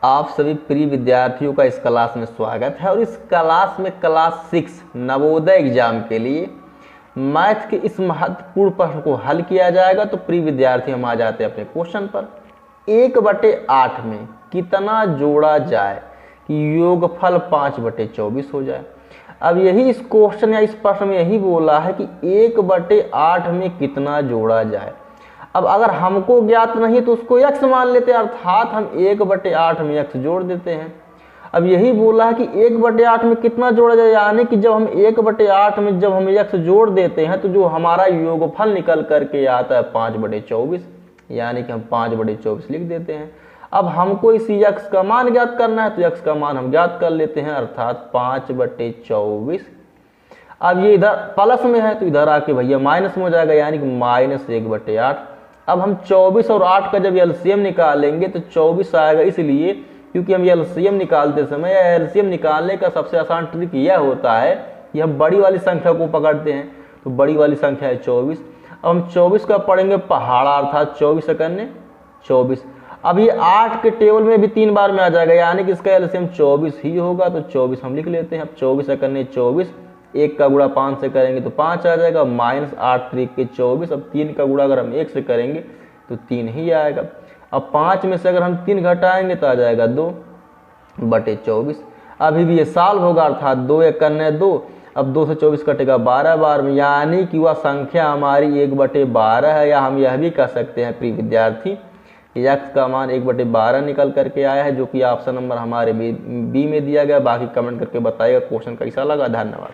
आप सभी प्रिय विद्यार्थियों का इस क्लास में स्वागत है। और इस क्लास में क्लास 6 नवोदय एग्जाम के लिए मैथ के इस महत्वपूर्ण प्रश्न को हल किया जाएगा। तो प्रिय विद्यार्थी हम आ जाते हैं अपने क्वेश्चन पर। 1/8 में कितना जोड़ा जाए कि योगफल 5/24 हो जाए। अब यही इस क्वेश्चन या इस प्रश्न में यही बोला है कि 1/8 में कितना जोड़ा जाए। अब अगर हमको ज्ञात नहीं तो उसको x मान लेते हैं, अर्थात हम 1/8 में x जोड़ देते हैं। अब यही बोला है कि 1/8 में कितना जोड़ा जाए, यानी कि जब हम 1/8 में जब हम x जोड़ देते हैं तो जो हमारा योगफल निकल करके आता है 5/24, यानी कि हम 5/24 लिख देते हैं। अब हमको इस x का मान ज्ञात करना है तो x का मान हम ज्ञात कर लेते हैं, अर्थात 5/24। अब ये इधर प्लस में है तो इधर आके भैया माइनस में हो जाएगा, यानी कि -1/8। अब हम 24 और 8 का जब एलसीएम निकालेंगे तो 24 आएगा, इसलिए क्योंकि हम एलसीएम निकालते समय या एलसीएम निकालने का सबसे आसान ट्रिक यह होता है कि हम बड़ी वाली संख्या को पकड़ते हैं। तो बड़ी वाली संख्या है 24। अब हम 24 का पढ़ेंगे पहाड़ा, अर्थात 24 × 24। अब ये 8 के टेबल में भी 3 बार में आ जाएगा, यानी कि इसका एलसीएम 24 ही होगा। तो 24 हम लिख लेते हैं। अब 24 × 24, 1 का गुणा 5 से करेंगे तो 5 आ जाएगा, -8 3 के 24। अब 3 का गुणा अगर हम 1 से करेंगे तो 3 ही आएगा। अब 5 में से अगर हम 3 घटाएंगे तो आ जाएगा 2/24। अभी भी ये साल होगा, अर्थात 2 × 2। अब 2 से 24 कटेगा 12 बार में, यानी कि वह संख्या हमारी 1/12 है। या हम यह भी कह सकते हैं प्रिय विद्यार्थी x का मान 1/12 निकल करके आया है, जो कि ऑप्शन नंबर हमारे बी में दिया गया। बाकी कमेंट करके बताइएगा क्वेश्चन कैसा लगा। धन्यवाद।